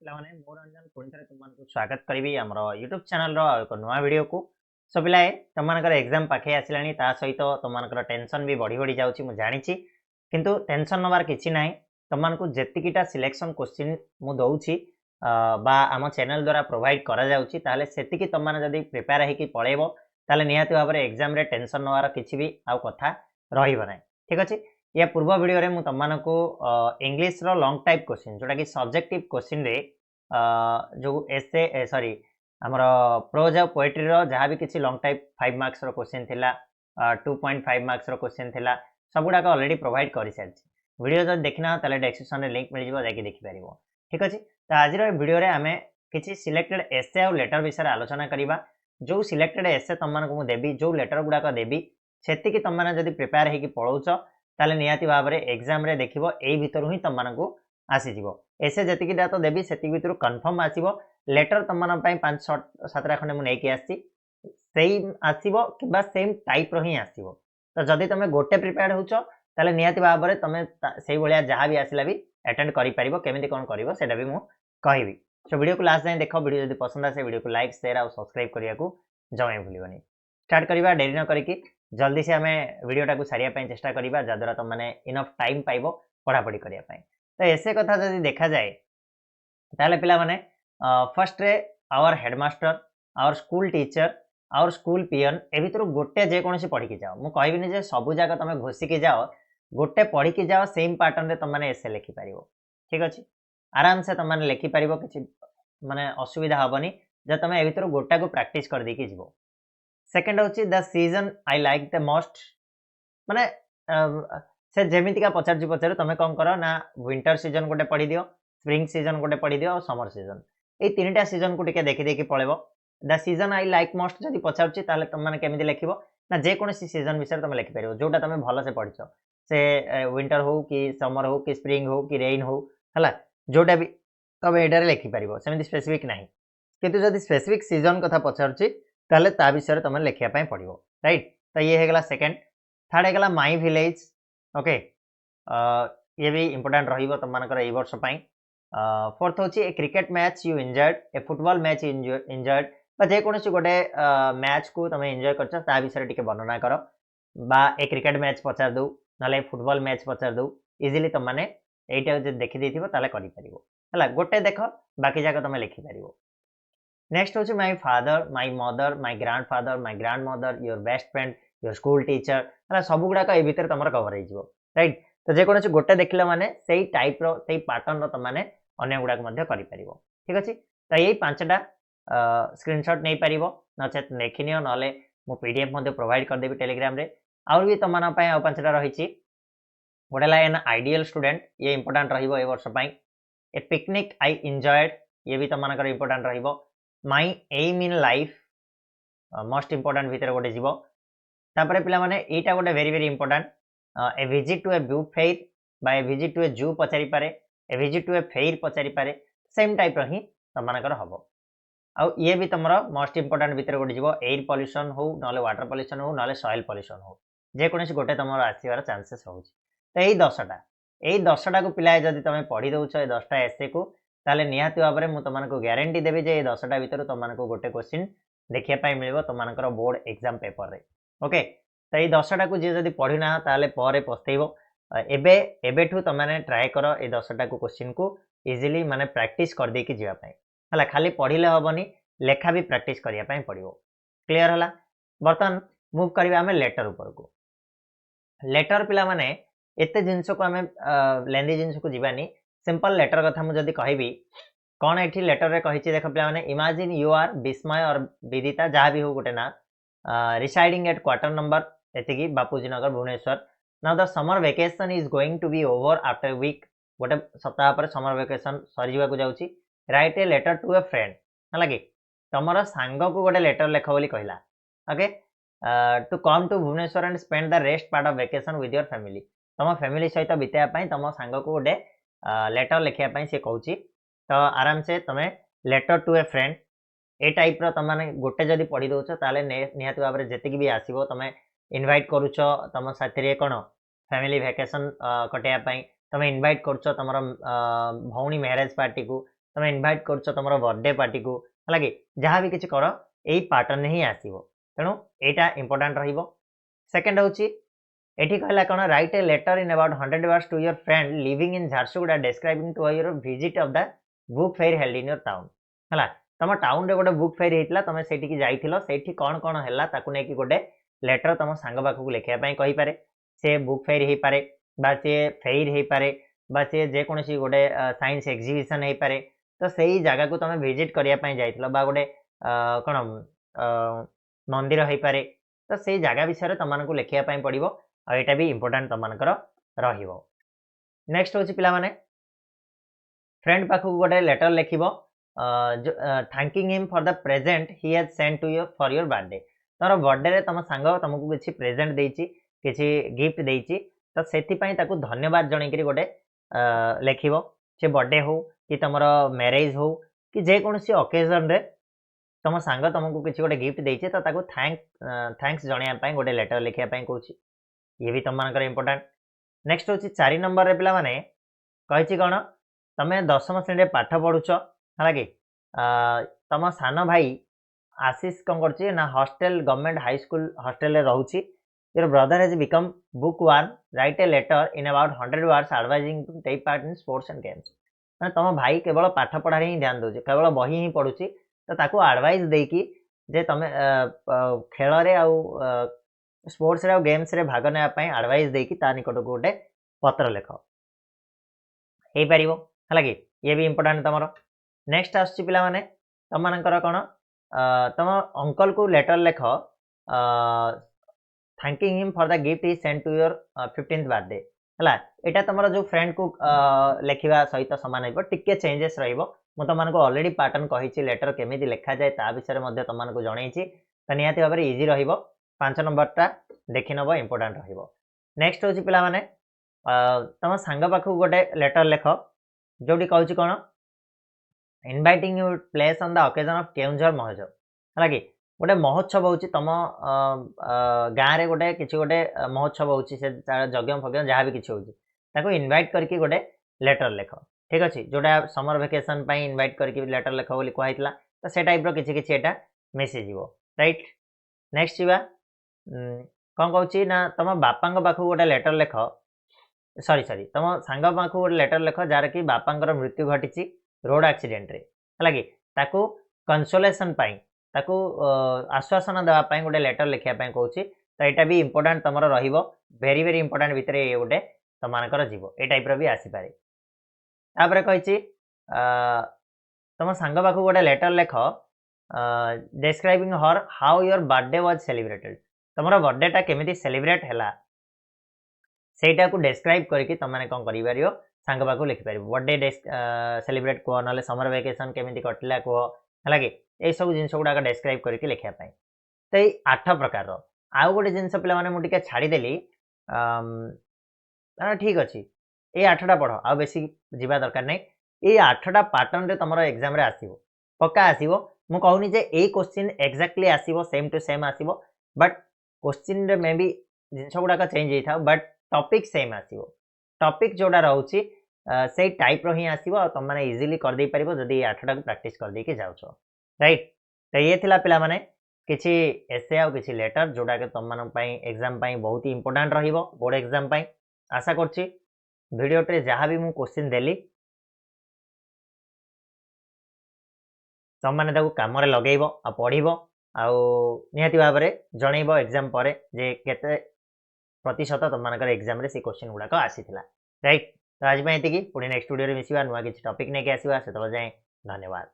ପିଲାମାନେ ମୁଁ ରଞ୍ଜନ ପୁଣି ଥରେ ତୁମମାନଙ୍କୁ ସ୍ୱାଗତ କରିବି ଆମର ୟୁଟ୍ୟୁବ ଚ୍ୟାନେଲର ଏକ ନୂଆ ଭିଡ଼ିଓକୁ। ସୋ ପିଲାଏ ତୁମମାନଙ୍କର ଏକ୍ଜାମ ପାଖେଇ ଆସିଲାଣି, ତା ସହିତ ତୁମମାନଙ୍କର ଟେନସନ୍ ବି ବଢ଼ି ବଢ଼ି ଯାଉଛି ମୁଁ ଜାଣିଛି, କିନ୍ତୁ ଟେନସନ୍ ନେବାର କିଛି ନାହିଁ। ତୁମମାନଙ୍କୁ ଯେତିକିଟା ସିଲେକ୍ସନ୍ କୋଶ୍ଚିନ୍ ମୁଁ ଦେଉଛି ବା ଆମ ଚ୍ୟାନେଲ ଦ୍ୱାରା ପ୍ରୋଭାଇଡ଼ କରାଯାଉଛି, ତାହେଲେ ସେତିକି ତୁମମାନେ ଯଦି ପ୍ରିପେୟାର ହେଇକି ପଳେଇବ ତାହେଲେ ନିହାତି ଭାବରେ ଏକ୍ଜାମରେ ଟେନସନ୍ ନେବାର କିଛି ବି ଆଉ କଥା ରହିବ ନାହିଁ। ଠିକ୍ ଅଛି। या पूर्व वीडियो मु तुमको इंग्लिश रो लॉन्ग टाइप क्वेश्चन जोटा कि सब्जेक्टिव क्वेश्चन रे जो एसे सॉरी हमर प्रोज और पोएट्री रो जहाँ भी किसी लॉन्ग टाइप 5 मार्क्स रो क्वेश्चन थिला 2.5 मार्क्स रो क्वेश्चन थिला सबुडा को ऑलरेडी प्रोवाइड कर सारी वीडियो जो देखना ताले डिस्क्रिप्शन रे लिंक मिल जिवो जाके देखि परिबो। ठीक अछि। तो आज रो वीडियो रे हमें किसी सिलेक्टेड एसे और लेटर विषय आलोचना करिबा। जो सिलेक्टेड एसे तुमनको मु देबी, जो लेटर गुडा को देबी सेति कि तुमने जदी प्रिपेयर हेकी पळौछ ताले निहाती भाव में एग्जाम रे देखिबो एई भितर ही तुमको आसीजिवो। एसे जतिकिटा तो देबी सेति भितर कन्फर्म आसीबो। लेटर तुमन पई 5-7 खंडे मु नेकी आसी सेम आसीबो किबा सेम टाइप रो ही आसीबो। तो जदी तुमे गोटे प्रिपेयर्ड होचो ताले निहाती भाव में तुमे सेई भलिया जहां भी आसिला भी अटेंड करि परिबो। केमिति कोन करिवो सेटा भी मु कहिबी। सो वीडियो को लास्ट जाय देखो। वीडियो जदी पसंद आसे वीडियो को लाइक शेयर और सब्सक्राइब करिया को जमे भूलिबनी। स्टार्ट करिबा डेरी न करिकी जल्दी से आम वीडियोटा को सारिया चेष्टा करिबा जद्वारा तुम मैंने इनफ टाइम पाइबो पढ़ापढ़ी करिया पाई। तो ऐसे कथा जदि देखा जाए ताले पिला माने फर्स्ट रे our headmaster our school teacher our school peon ए भितर गोटे जेकोसी पढ़ी जाओ। मु कहबिनी जे सबु जाक तुम घोषिकी जाओ, गोटे पढ़ी जाओ सेम पैटर्न रे तुम मैंने एसे लिखि पारिबो। ठीक अछि। आराम से तुम मैंने लिखि पारिबो, किछि माने असुविधा हबनी जे तुम ए भितर गोटा को प्रैक्टिस कर देकी जिवो। सेकेंड होची the season I like the most माने से जेमितिका पचार तुम कौन कर ना विंटर सीजन गोटे पढ़ी दियो, स्प्रिंग सीजन गोटे पढ़ी दियो और समर सीजन ये तीनटा सीजन को टिके देखि देखि पळेबो। The season I like most जदि पचारुची ताले तुम माने केमिति लिखिबो ना जे कोनोसी सीजन विषय तुम लिखि परिबो जोटा तुम भलो से पढ़िछो, से विंटर हो कि समर हो कि स्प्रिंग हो कि रेन हो हला जोटा भी तुम एटारे लिखि परिबो। सेमिति स्पेसिफिक नाही, किंतु जदि स्पेसिफिक सीजन कथा पचारुची ताले ता विषय तुम लिखिया पई पड़िबो। राइट। तो ये हेगला सेकेंड। थर्ड हेगला माई विलेज। ओके, ये भी इंपोर्टेंट रहिबो तुम मानकर ए वर्ष पई। फोर्थ होची a cricket match you enjoyed, a football match you enjoyed बा जे कोनोसी गोटे मैच को तुम एंजॉय करछ ता विषय टिके वर्णना करो बा ए क्रिकेट मैच पचार दउ नले फुटबॉल मैच पचार दउ इजीली तुम माने एटा जे देखि देथिबो ताले करि परिबो। हला गोटे देखो बाकी जाक तुम लिखि परिबो। नेक्स्ट होची my father my mother my grandfather my grandmother your best friend your school teacher हला सब गुडा का ए भीतर तमर कवर हो जिवो। राइट। तो जे कोनोसी गोटे देखिला माने सेही टाइप रो सेही पैटर्न रो तुम माने अन्य गुडा मध्य करि परिबो। ठीक अछि। तो यही पांचटा स्क्रीनशॉट नै परिबो नचेत देखिनियो नले मु पीडीएफ मध्ये प्रोवाइड कर देबी टेलीग्राम रे। और भी तुम माना पय आ पांचटा रहिछि। गोटे ला एन आइडियल स्टूडेंट ये इंपोर्टेंट रहिबो ए वर्ष पय। ए पिकनिक आई एंजॉयड ये भी तुम मानकर इंपोर्टेंट रहिबो। My aim in life most important भितर गोटे जीव। तापरे पिला माने एटा गोटे very very important a visit to a ब्यू फेयर बा a visit to a zoo पचारि पारे, a visit to a fair पचारि पारे, सेम टाइप रो ही तुम मानकर हबो। आ ये भी तुमरो मोस्ट इंपोर्टेंट भितर गोटे जीव। एयर पॉल्यूशन हो नले वाटर पॉल्यूशन हो नले सॉइल पॉल्यूशन हो जे कोनोसी गोटे तुमरो आसीबार चांसेस होउची। तो एई 10टा को पिलाए जदि तुम पढ़ी दउछ ए 10टा एसे को ताले निहाती भाव में मुझे तुमको ग्यारंटी देवी जे 10टा भितर तुमको गोटे क्वेश्चन देखिए मिल तुम बोर्ड एग्जाम पेपर रे। ओके। तो ये 10टा को जी जब पढ़ी ना ताले पर पस्तेब एबेठू तुमने ट्राए कर ये 10टा को क्वेश्चन को इजिली माने प्रैक्टिस कर देकी जीवाई है। खाली पढ़ले हेनी लेखा भी प्रैक्टिस करने पड़ो। क्लीयर है। बर्तमान मुव करवा आम लेटर उपर को। लेटर पिला माने एते जिनस को आम लेंदी जिनस को जीवानी सिंपल लेटर कथा मुझे कहबी कौन एठी लेटर रे कहिछि देख पिला माने इमेजिन यू आर विस्मय और विदिता जहाँ भी हो गोटे ना रिसाइडिंग एट क्वार्टर नंबर एतिकी Bapuji Nagar Bhubaneswar. Now the summer vacation is going to be over after week गोटे सप्ताह पर समर वेकेशन सरी जावाक जाउछि। Write a letter to a friend है कि तुमर सांग को गोटे लेटर लेख बोली कहला। Okay. To come to Bhubaneswar and spend the rest part of vacation with your family तुम फैमिली सहित बिताया तुम सांग को गोटे लेटर लिखापी सी कहूँ। तो आराम से तुम्हें लेटर टू ए फ्रेंड ए टाइप रो तुम गोटे जदि पढ़ी दौच ताले निहाती भाव में जी भी आसो तुम इनवाइट करुच तुम साथी कौन फैमिली वेकेशन कटाई तुम इनवाइट करुच तुम भौणी मैरेज पार्टी को ତମେ ଇନଭାଇଟ୍ କରୁଛ ତମର ବର୍ଥଡେ ପାର୍ଟିକୁ ହେଲା କି ଯାହା ବି କିଛି କର ଏଇ ପାଟର୍ନ ହିଁ ଆସିବ ତେଣୁ ଏଇଟା ଇମ୍ପୋର୍ଟାଣ୍ଟ ରହିବ। ସେକେଣ୍ଡ ହେଉଛି ଏଠି କହିଲା କ'ଣ write a letter in about 100 words to your friend living in Jharsuguda describing to your visit of the book fair held in your town ହେଲା ତମ ଟାଉନରେ ଗୋଟେ ବୁକ୍ ଫେୟାର ହେଇଥିଲା ତମେ ସେଇଠିକି ଯାଇଥିଲ ସେଇଠି କ'ଣ କ'ଣ ହେଲା ତାକୁ ନେଇକି ଗୋଟେ ଲେଟର ତମ ସାଙ୍ଗ ପାଖକୁ ଲେଖିବା ପାଇଁ କହିପାରେ ସେ ବୁକ୍ ଫେୟାର ହେଇପାରେ ବା ସେ ଫେୟାର ହେଇପାରେ ବା ସେ ଯେକୌଣସି ଗୋଟେ ସାଇନ୍ସ ଏକ୍ଜିବିସନ୍ ହେଇପାରେ ତ ସେଇ ଜାଗାକୁ ତମେ ଭିଜିଟ୍ କରିବା ପାଇଁ ଯାଇଥିଲ ବା ଗୋଟେ କ'ଣ ମନ୍ଦିର ହେଇପାରେ ତ ସେଇ ଜାଗା ବିଷୟରେ ତମମାନଙ୍କୁ ଲେଖିବା ପାଇଁ ପଡ଼ିବ ଆଉ ଏଇଟା ବି ଇମ୍ପୋର୍ଟାଣ୍ଟ ତମମାନଙ୍କର ରହିବ। ନେକ୍ସଟ ହେଉଛି ପିଲାମାନେ ଫ୍ରେଣ୍ଡ ପାଖକୁ ଗୋଟେ ଲେଟର ଲେଖିବ thanking him for the present he has send to your for your birthday ତମର ବର୍ଥଡେରେ ତମ ସାଙ୍ଗ ତମକୁ କିଛି ପ୍ରେଜେଣ୍ଟ ଦେଇଛି କିଛି ଗିଫ୍ଟ ଦେଇଛି ତ ସେଥିପାଇଁ ତାକୁ ଧନ୍ୟବାଦ ଜଣେଇକିରି ଗୋଟେ ଲେଖିବ ସେ ବର୍ଥଡେ ହଉ କି ତମର ମ୍ୟାରେଜ ହଉ କି ଯେକୌଣସି ଅକେଜନରେ ତମ ସାଙ୍ଗ ତମକୁ କିଛି ଗୋଟେ ଗିଫ୍ଟ ଦେଇଛି ତ ତାକୁ ଥ୍ୟାଙ୍କ୍ସ ଜଣେଇବା ପାଇଁ ଗୋଟେ ଲେଟର ଲେଖିବା ପାଇଁ କହୁଛି ଇଏ ବି ତମମାନଙ୍କର ଇମ୍ପୋର୍ଟାଣ୍ଟ। ନେକ୍ସଟ ହେଉଛି 4 ନମ୍ବରରେ ପିଲାମାନେ କହିଛି କ'ଣ ତମେ 10ମ ଶ୍ରେଣୀରେ ପାଠ ପଢ଼ୁଛ ହେଲା କି ତମ ସାନ ଭାଇ ଆଶିଷ କ'ଣ କରୁଛି ନା ହଷ୍ଟେଲ ଗଭର୍ଣ୍ଣମେଣ୍ଟ ହାଇସ୍କୁଲ ହଷ୍ଟେଲରେ ରହୁଛି your brother has become bookworm write a letter in about 100 words advising to take part in sports and games ମାନେ ତମ ଭାଇ କେବଳ ପାଠ ପଢ଼ାରେ ହିଁ ଧ୍ୟାନ ଦେଉଛି କେବଳ ବହି ହିଁ ପଢ଼ୁଛି ତ ତାକୁ ଆଡ଼ଭାଇସ୍ ଦେଇକି ଯେ ତମେ ଖେଳରେ ଆଉ ସ୍ପୋର୍ଟସରେ ଆଉ ଗେମ୍ସରେ ଭାଗ ନେବା ପାଇଁ ଆଡ଼ଭାଇସ୍ ଦେଇକି ତା ନିକଟକୁ ଗୋଟେ ପତ୍ର ଲେଖ ହେଇପାରିବ ହେଲା କି ଇଏ ବି ଇମ୍ପୋର୍ଟାଣ୍ଟ ତମର। ନେକ୍ସଟ ଆସୁଛି ପିଲାମାନେ ତମମାନଙ୍କର କ'ଣ ତମ ଅଙ୍କଲକୁ ଲେଟର ଲେଖ thanking him for the gift he send to your 15th birthday ହେଲା ଏଇଟା ତମର ଯେଉଁ ଫ୍ରେଣ୍ଡକୁ ଲେଖିବା ସହିତ ସମାନ ହେବ ଟିକେ ଚେଞ୍ଜେସ୍ ରହିବ ମୁଁ ତମମାନଙ୍କୁ ଅଲରେଡ଼ି ପାଟର୍ନ କହିଛି ଲେଟର କେମିତି ଲେଖାଯାଏ ତା ବିଷୟରେ ମଧ୍ୟ ତମମାନଙ୍କୁ ଜଣେଇଛି ତ ନିହାତି ଭାବରେ ଇଜି ରହିବ 5 ନମ୍ବରଟା ଦେଖିନେବ ଇମ୍ପୋର୍ଟାଣ୍ଟ ରହିବ। ନେକ୍ସଟ ହେଉଛି ପିଲାମାନେ ତମ ସାଙ୍ଗ ପାଖକୁ ଗୋଟେ ଲେଟର ଲେଖ ଯେଉଁଠି କହୁଛି କ'ଣ inviting you place on the occasion of Keonjhar Mahotsav ହେଲା କି ଗୋଟେ ମହୋତ୍ସବ ହେଉଛି ତମ ଗାଁରେ ଗୋଟେ କିଛି ଗୋଟେ ମହୋତ୍ସବ ହେଉଛି ସେ ଯଜ୍ଞ ଫଜ୍ଞ ଯାହା ବି କିଛି ହେଉଛି ତାକୁ ଇନଭାଇଟ୍ କରିକି ଗୋଟେ ଲେଟର ଲେଖ ଠିକ୍ ଅଛି ଯେଉଁଟା ସମର ଭେକେସନ୍ ପାଇଁ ଇନଭାଇଟ୍ କରିକି ଲେଟର ଲେଖ ବୋଲି କୁହାହେଇଥିଲା ତ ସେ ଟାଇପ୍ର କିଛି କିଛି ଏଇଟା ମିଶିଯିବ ରାଇଟ୍। ନେକ୍ସଟ ଯିବା କ'ଣ କହୁଛି ନା ତମ ବାପାଙ୍କ ପାଖକୁ ଗୋଟେ ଲେଟର ଲେଖ ସରି ତମ ସାଙ୍ଗ ପାଖକୁ ଗୋଟେ ଲେଟର ଲେଖ ଯାହାର କି ବାପାଙ୍କର ମୃତ୍ୟୁ ଘଟିଛି ରୋଡ଼ ଆକ୍ସିଡେଣ୍ଟରେ ହେଲା କି ତାକୁ କନସୋଲେସନ୍ ପାଇଁ ତାକୁ ଆଶ୍ୱାସନ ଦେବା ପାଇଁ ଗୋଟେ ଲେଟର ଲେଖିବା ପାଇଁ କହୁଛି ତ ଏଇଟା ବି ଇମ୍ପୋର୍ଟାଣ୍ଟ ତମର ରହିବ ଭେରି ଭେରି ଇମ୍ପୋର୍ଟାଣ୍ଟ ଭିତରେ ଏ ଗୋଟେ ତମମାନଙ୍କର ଯିବ ଏ ଟାଇପ୍ର ବି ଆସିପାରେ। ତାପରେ କହିଛି ତମ ସାଙ୍ଗ ପାଖକୁ ଗୋଟେ ଲେଟର ଲେଖ ଡେସ୍କ୍ରାଇବିଂ ହର୍ ହାଉ ୟୋର ବାର୍ଥଡେ ୱାଜ୍ ସେଲିବ୍ରେଟେଡ୍ ତମର ବର୍ଥଡେଟା କେମିତି ସେଲିବ୍ରେଟ୍ ହେଲା ସେଇଟାକୁ ଡେସ୍କ୍ରାଇବ୍ କରିକି ତମମାନେ କ'ଣ କରିପାରିବ ସାଙ୍ଗ ପାଖକୁ ଲେଖିପାରିବ ବର୍ଥଡେ ସେଲିବ୍ରେଟ୍ କୁହ ନହେଲେ ସମର ଭେକେସନ୍ କେମିତି କଟିଲା କୁହ ହେଲା କି ଏଇସବୁ ଜିନିଷ ଗୁଡ଼ାକ ଡେସ୍କ୍ରାଇବ୍ କରିକି ଲେଖିବା ପାଇଁ ତ ଏଇ 8 ପ୍ରକାରର ଆଉ ଗୋଟେ ଜିନିଷ ପିଲାମାନେ ମୁଁ ଟିକେ ଛାଡ଼ିଦେଲି ଠିକ୍ ଅଛି ଏଇ 8ଟା ପଢ଼ ଆଉ ବେଶୀ ଯିବା ଦରକାର ନାହିଁ ଏଇ 8ଟା ପାଟର୍ନରେ ତମର ଏକ୍ଜାମ୍ରେ ଆସିବ ପକ୍କା ଆସିବ ମୁଁ କହୁନି ଯେ ଏଇ କୋଶ୍ଚିନ୍ ଏକ୍ଜାକ୍ଟଲି ଆସିବ ସେମ୍ ଟୁ ସେମ୍ ଆସିବ ବଟ୍ କୋଶ୍ଚିନ୍ରେ ମେ ବି ଜିନିଷ ଗୁଡ଼ାକ ଚେଞ୍ଜ ହେଇଥାଉ ବଟ୍ ଟପିକ୍ ସେମ୍ ଆସିବ ଟପିକ୍ ଯେଉଁଟା ରହୁଛି ସେଇ ଟାଇପ୍ର ହିଁ ଆସିବ ଆଉ ତୁମମାନେ ଇଜିଲି କରିଦେଇପାରିବ ଯଦି ଏଇ 8ଟାକୁ ପ୍ରାକ୍ଟିସ୍ କରିଦେଇକି ଯାଉଛ ରାଇଟ୍। ତ ଇଏ ଥିଲା ପିଲାମାନେ କିଛି ଏସେ ଆଉ କିଛି ଲେଟର ଯେଉଁଟାକି ତୁମମାନଙ୍କ ପାଇଁ ଏକ୍ଜାମ୍ ପାଇଁ ବହୁତ ହି ଇମ୍ପୋର୍ଟାଣ୍ଟ ରହିବ ବୋର୍ଡ଼ ଏକ୍ଜାମ୍ ପାଇଁ ଆଶା କରୁଛି ଭିଡ଼ିଓଟିରେ ଯାହା ବି ମୁଁ କୋଶ୍ଚିନ୍ ଦେଲି ତୁମମାନେ ତାକୁ କାମରେ ଲଗେଇବ ଆଉ ପଢ଼ିବ ଆଉ ନିହାତି ଭାବରେ ଜଣେଇବ ଏକ୍ଜାମ୍ ପରେ ଯେ କେତେ ପ୍ରତିଶତ ତୁମମାନଙ୍କର ଏକ୍ଜାମ୍ରେ ସେ କୋଶ୍ଚିନ୍ ଗୁଡ଼ାକ ଆସିଥିଲା ରାଇଟ୍। ତ ଆଜି ପାଇଁ ଏତିକି ପୁଣି ନେକ୍ସଟ ଭିଡ଼ିଓରେ ମିଶିବା ନୂଆ କିଛି ଟପିକ୍ ନେଇକି ଆସିବା ସେତେବେଳେ ଯାଏଁ ଧନ୍ୟବାଦ।